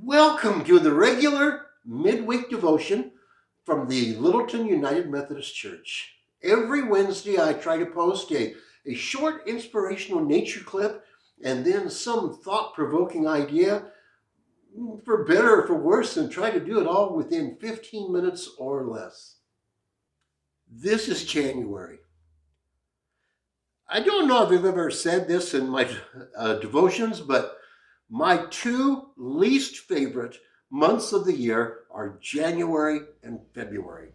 Welcome to the regular midweek devotion from the Littleton United Methodist Church. Every Wednesday I try to post a short inspirational nature clip and then some thought-provoking idea, for better or for worse, and try to do it all within 15 minutes or less. This is January. I don't know if I've ever said this in my devotions, but my two least favorite months of the year are January and February.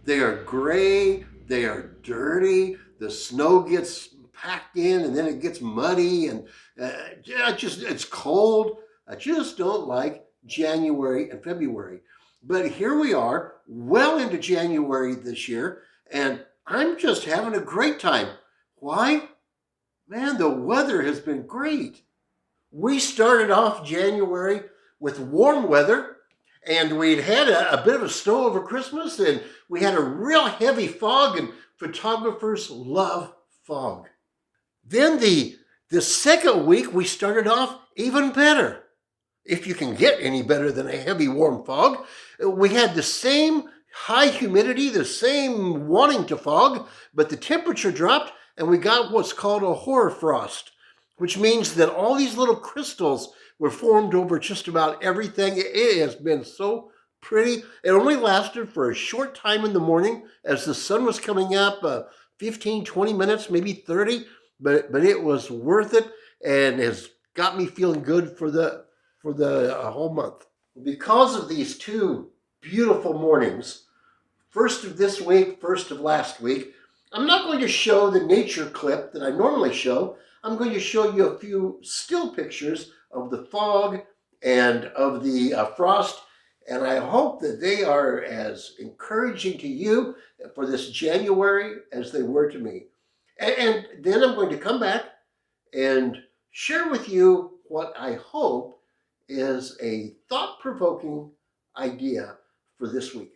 They are gray, they are dirty, the snow gets packed in and then it gets muddy and it's cold. I just don't like January and February. But here we are, well into January this year, and I'm just having a great time. Why? Man, the weather has been great. We started off January with warm weather, and we'd had a bit of a snow over Christmas, and we had a real heavy fog, and photographers love fog. Then the second week, we started off even better. If you can get any better than a heavy warm fog, we had the same high humidity, the same wanting to fog, but the temperature dropped, and we got what's called a hoarfrost, which means that all these little crystals were formed over just about everything. It has been so pretty. It only lasted for a short time in the morning as the sun was coming up, 15, 20 minutes, maybe 30, but it was worth it and has got me feeling good for the whole month. Because of these two beautiful mornings, first of this week, first of last week, I'm not going to show the nature clip that I normally show. I'm going to show you a few still pictures of the fog and of the frost, and I hope that they are as encouraging to you for this January as they were to me. And then I'm going to come back and share with you what I hope is a thought-provoking idea for this week.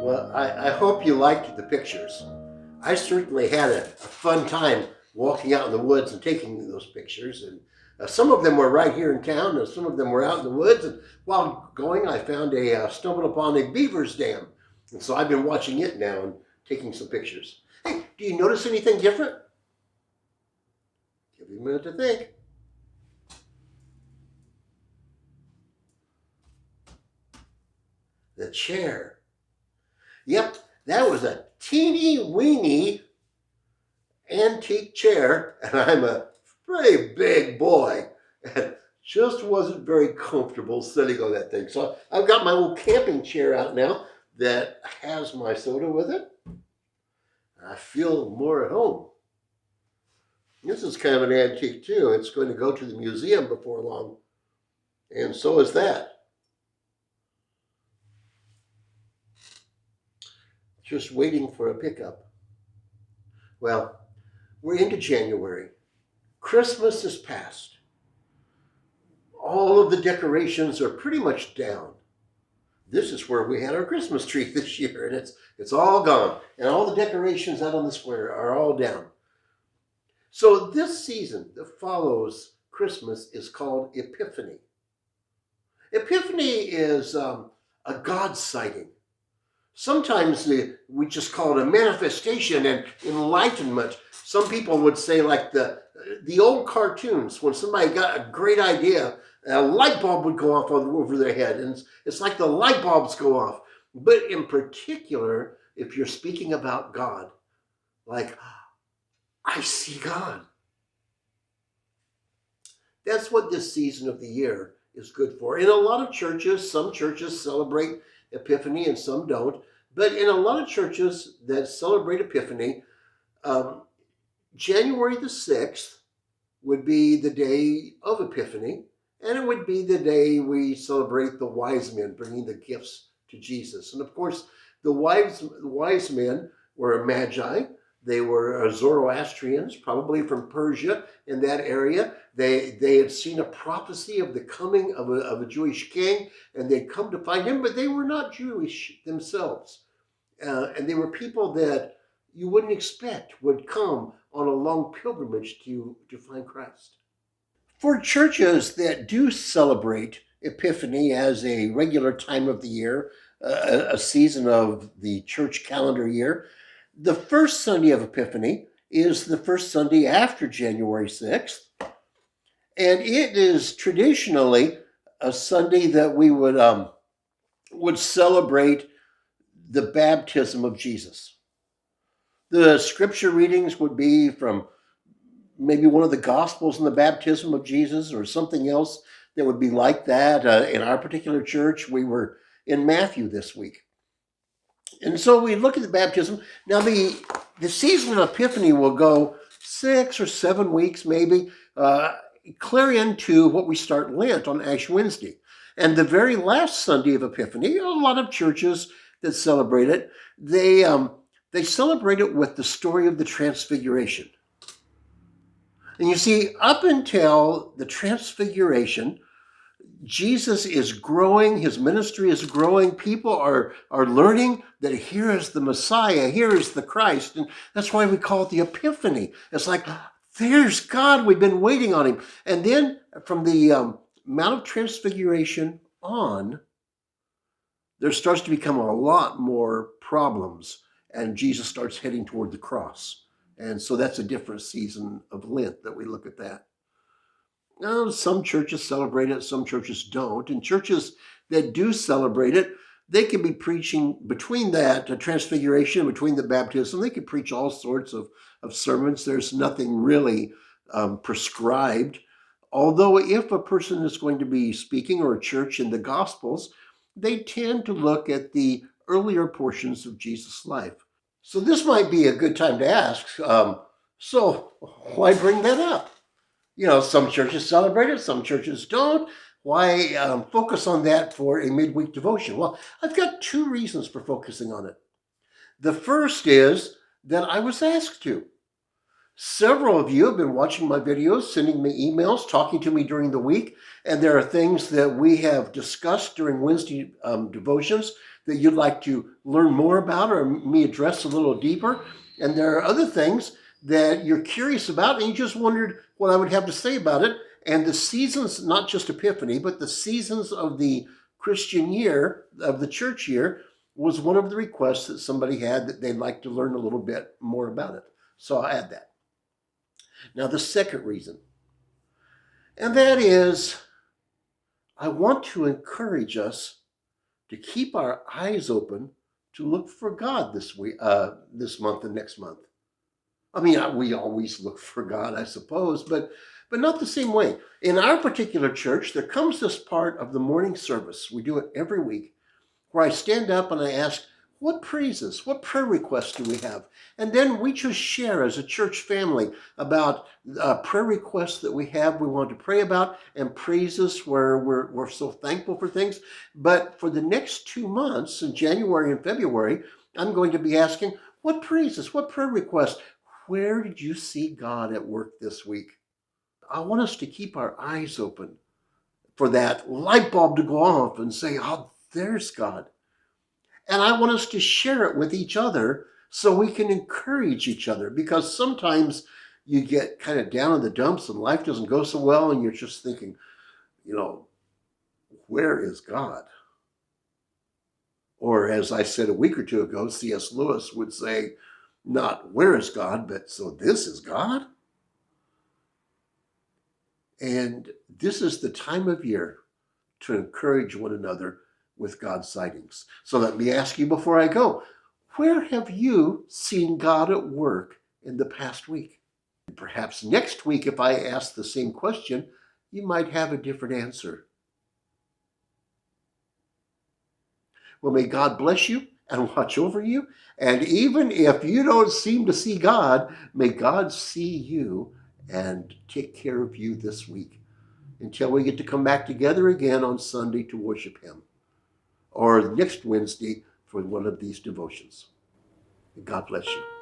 Well, I hope you liked the pictures. I certainly had a fun time walking out in the woods and taking those pictures. And some of them were right here in town, and some of them were out in the woods. And while going, I stumbled upon a beaver's dam. And so I've been watching it now and taking some pictures. Hey, do you notice anything different? Give me a minute to think. The chair. Yep, that was a teeny weeny antique chair, and I'm a pretty big boy, and just wasn't very comfortable sitting on that thing. So I've got my old camping chair out now that has my soda with it. I feel more at home. This is kind of an antique too. It's going to go to the museum before long, and so is that. Just waiting for a pickup. Well, we're into January. Christmas is past. All of the decorations are pretty much down. This is where we had our Christmas tree this year, and it's all gone. And all the decorations out on the square are all down. So this season that follows Christmas is called Epiphany. Epiphany is a God sighting. Sometimes we just call it a manifestation and enlightenment. Some people would say, like the old cartoons, when somebody got a great idea, a light bulb would go off over their head, and it's like the light bulbs go off. But in particular, if you're speaking about God, like, I see God. That's what this season of the year is good for. In a lot of churches, some churches celebrate Epiphany and some don't, But in a lot of churches that celebrate Epiphany, um, January the 6th would be the day of Epiphany, and it would be the day we celebrate the wise men bringing the gifts to Jesus. And of course, the wise men were magi. They were Zoroastrians, probably from Persia in that area. They had seen a prophecy of the coming of a Jewish king, and they'd come to find him, but they were not Jewish themselves. And they were people that you wouldn't expect would come on a long pilgrimage to find Christ. For churches that do celebrate Epiphany as a regular time of the year, a season of the church calendar year, the first Sunday of Epiphany is the first Sunday after January 6th, and it is traditionally a Sunday that we would celebrate the baptism of Jesus. The scripture readings would be from maybe one of the Gospels in the baptism of Jesus or something else that would be like that. In our particular church, we were in Matthew this week. And so we look at the baptism. Now, the season of Epiphany will go 6 or 7 weeks, maybe, clear into what we start Lent on Ash Wednesday. And the very last Sunday of Epiphany, a lot of churches that celebrate it, they celebrate it with the story of the Transfiguration. And you see, up until the Transfiguration, Jesus is growing, his ministry is growing, people are learning that here is the Messiah, here is the Christ, and that's why we call it the Epiphany. It's like, there's God, we've been waiting on him. And then from the Mount of Transfiguration on, there starts to become a lot more problems, and Jesus starts heading toward the cross. And so that's a different season of Lent that we look at that. Now, some churches celebrate it, some churches don't. And churches that do celebrate it, they can be preaching between that transfiguration, between the baptism. They can preach all sorts of sermons. There's nothing really prescribed. Although if a person is going to be speaking, or a church in the Gospels, they tend to look at the earlier portions of Jesus' life. So this might be a good time to ask, so why bring that up? You know, some churches celebrate it, some churches don't. Why focus on that for a midweek devotion? Well, I've got 2 reasons for focusing on it. The first is that I was asked to. Several of you have been watching my videos, sending me emails, talking to me during the week, and there are things that we have discussed during Wednesday devotions that you'd like to learn more about or me address a little deeper. And there are other things that you're curious about and you just wondered what I would have to say about it. And the seasons, not just Epiphany, but the seasons of the Christian year, of the church year, was one of the requests that somebody had that they'd like to learn a little bit more about it. So I'll add that. Now, the second reason, and that is, I want to encourage us to keep our eyes open to look for God this week, this month and next month. I mean, we always look for God, I suppose, but not the same way. In our particular church, there comes this part of the morning service. We do it every week, where I stand up and I ask, what praises, what prayer requests do we have? And then we just share as a church family about prayer requests that we have, we want to pray about, and praises where we're so thankful for things. But for the next 2 months, in January and February, I'm going to be asking, what praises, what prayer requests? Where did you see God at work this week? I want us to keep our eyes open for that light bulb to go off and say, oh, there's God. And I want us to share it with each other so we can encourage each other, because sometimes you get kind of down in the dumps and life doesn't go so well and you're just thinking, you know, where is God? Or as I said a week or 2 ago, C.S. Lewis would say, not where is God, but so this is God? And this is the time of year to encourage one another with God's sightings. So let me ask you before I go, where have you seen God at work in the past week? Perhaps next week, if I ask the same question, you might have a different answer. Well, may God bless you and watch over you. And even if you don't seem to see God, may God see you and take care of you this week until we get to come back together again on Sunday to worship Him, or next Wednesday for one of these devotions. God bless you.